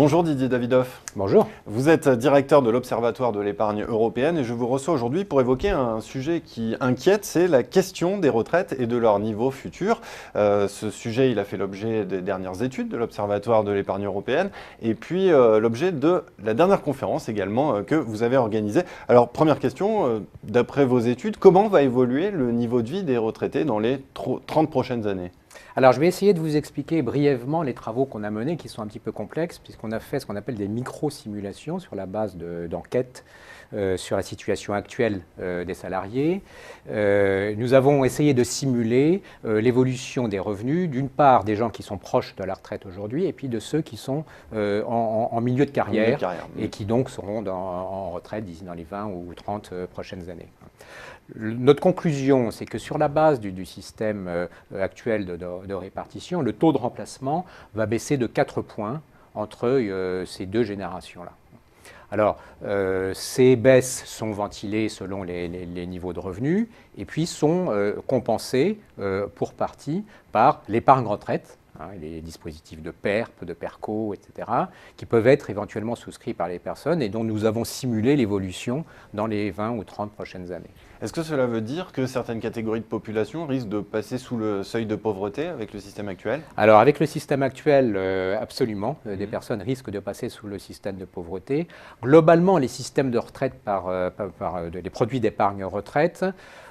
Bonjour Didier Davidoff. Bonjour. Vous êtes directeur de l'Observatoire de l'épargne européenne et je vous reçois aujourd'hui pour évoquer un sujet qui inquiète, c'est la question des retraites et de leur niveau futur. Ce sujet, il a fait l'objet des dernières études de l'Observatoire de l'épargne européenne et puis l'objet de la dernière conférence également que vous avez organisée. Alors première question, d'après vos études, comment va évoluer le niveau de vie des retraités dans les 30 prochaines années ? Alors, je vais essayer de vous expliquer brièvement les travaux qu'on a menés, qui sont un petit peu complexes, puisqu'on a fait ce qu'on appelle des micro-simulations sur la base d'enquêtes sur la situation actuelle des salariés. Nous avons essayé de simuler l'évolution des revenus, d'une part des gens qui sont proches de la retraite aujourd'hui, et puis de ceux qui sont en milieu de carrière, et qui donc seront en retraite d'ici dans les 20 ou 30 prochaines années. Notre conclusion, c'est que sur la base du système actuel de répartition, le taux de remplacement va baisser de 4 points entre ces deux générations-là. Alors, ces baisses sont ventilées selon les niveaux de revenus et puis sont compensées pour partie par l'épargne retraite, les dispositifs de PERP, de PERCO, etc., qui peuvent être éventuellement souscrits par les personnes et dont nous avons simulé l'évolution dans les 20 ou 30 prochaines années. Est-ce que cela veut dire que certaines catégories de population risquent de passer sous le seuil de pauvreté avec le système actuel ? Alors avec le système actuel, absolument, des personnes risquent de passer sous le système de pauvreté. Globalement, les systèmes de retraite les produits d'épargne retraite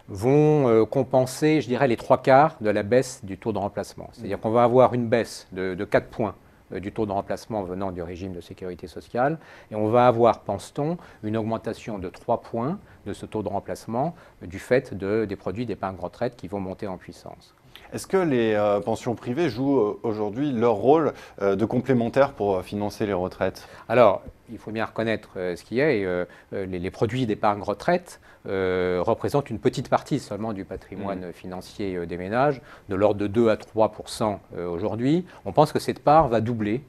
vont compenser, je dirais, les 3/4 de la baisse du taux de remplacement. C'est-à-dire qu'on va avoir une baisse de 4 points du taux de remplacement venant du régime de sécurité sociale, et on va avoir, pense-t-on, une augmentation de 3 points de ce taux de remplacement du fait des produits d'épargne retraite qui vont monter en puissance. Est-ce que les pensions privées jouent aujourd'hui leur rôle de complémentaire pour financer les retraites ? Alors, il faut bien reconnaître ce qu'il y a. Les produits d'épargne retraite représentent une petite partie seulement du patrimoine financier des ménages, de l'ordre de 2 à 3% aujourd'hui. On pense que cette part va doubler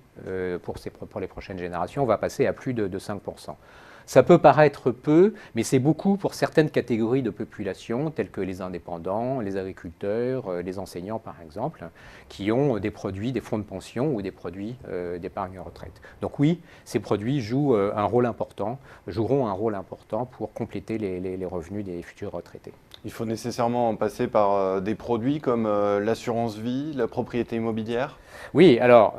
pour les prochaines générations, on va passer à plus de 5%. Ça peut paraître peu, mais c'est beaucoup pour certaines catégories de population, telles que les indépendants, les agriculteurs, les enseignants par exemple, qui ont des produits, des fonds de pension ou des produits d'épargne retraite. Donc oui, ces produits joueront un rôle important pour compléter les revenus des futurs retraités. Il faut nécessairement passer par des produits comme l'assurance vie, la propriété immobilière ? Oui, alors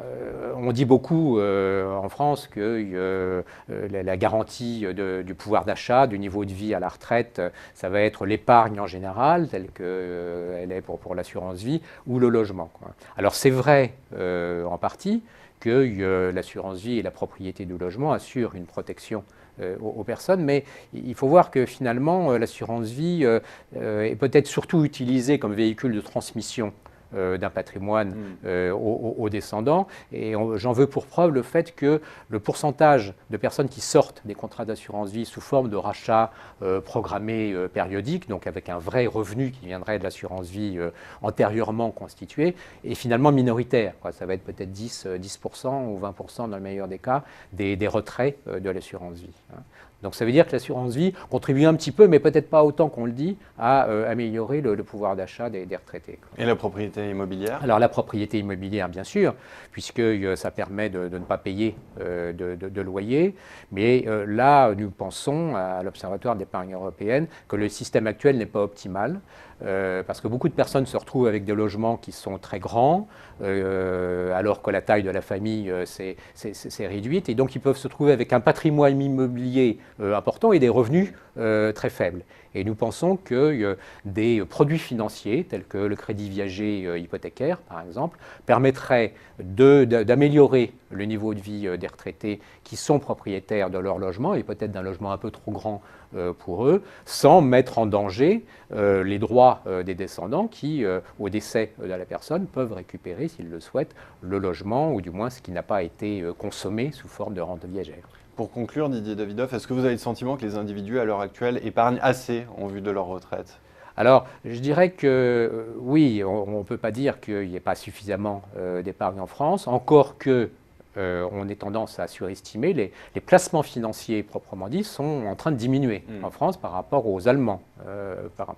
on dit beaucoup en France que la garantie du pouvoir d'achat, du niveau de vie à la retraite, ça va être l'épargne en général, telle qu'elle est pour l'assurance vie, ou le logement, quoi. Alors c'est vrai en partie que l'assurance vie et la propriété du logement assurent une protection aux personnes, mais il faut voir que finalement l'assurance vie est peut-être surtout utilisée comme véhicule de transmission d'un patrimoine aux descendants. Et j'en veux pour preuve le fait que le pourcentage de personnes qui sortent des contrats d'assurance vie sous forme de rachat programmé périodique, donc avec un vrai revenu qui viendrait de l'assurance vie antérieurement constitué, est finalement minoritaire. Ça va être peut-être 10% ou 20% dans le meilleur des cas des retraits de l'assurance vie. Donc ça veut dire que l'assurance vie contribue un petit peu, mais peut-être pas autant qu'on le dit, à améliorer le pouvoir d'achat des retraités. Et la propriété immobilière ? Alors la propriété immobilière, bien sûr, puisque ça permet de ne pas payer de loyer. Mais là, nous pensons à l'Observatoire de l'épargne européenne que le système actuel n'est pas optimal. Parce que beaucoup de personnes se retrouvent avec des logements qui sont très grands, alors que la taille de la famille s'est réduite, et donc ils peuvent se trouver avec un patrimoine immobilier important et des revenus très faibles. Et nous pensons que des produits financiers, tels que le crédit viager hypothécaire, par exemple, permettraient d'améliorer le niveau de vie des retraités qui sont propriétaires de leur logement, et peut-être d'un logement un peu trop grand pour eux, sans mettre en danger les droits des descendants qui, au décès de la personne, peuvent récupérer, s'ils le souhaitent, le logement, ou du moins ce qui n'a pas été consommé sous forme de rente viagère. Pour conclure, Didier Davidoff, est-ce que vous avez le sentiment que les individus, à l'heure actuelle, épargnent assez en vue de leur retraite ? Alors, je dirais que oui, on ne peut pas dire qu'il n'y ait pas suffisamment d'épargne en France, encore que on ait tendance à surestimer. Les placements financiers proprement dits sont en train de diminuer en France par rapport aux Allemands,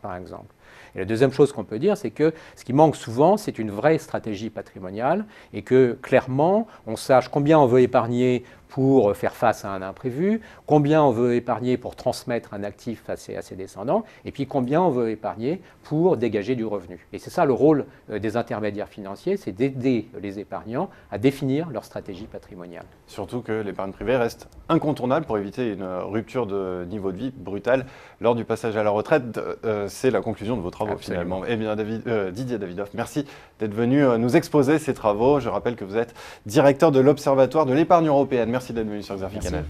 par exemple. Et la deuxième chose qu'on peut dire, c'est que ce qui manque souvent, c'est une vraie stratégie patrimoniale et que clairement, on sache combien on veut épargner pour faire face à un imprévu, combien on veut épargner pour transmettre un actif à ses descendants, et puis combien on veut épargner pour dégager du revenu. Et c'est ça le rôle des intermédiaires financiers, c'est d'aider les épargnants à définir leur stratégie patrimoniale. Surtout que l'épargne privée reste incontournable pour éviter une rupture de niveau de vie brutale lors du passage à la retraite. C'est la conclusion de vos travaux. Absolument. Finalement. Eh bien, Didier Davidoff, merci d'être venu nous exposer ces travaux. Je rappelle que vous êtes directeur de l'Observatoire de l'épargne européenne. Merci d'être venu sur Xerfi Canal.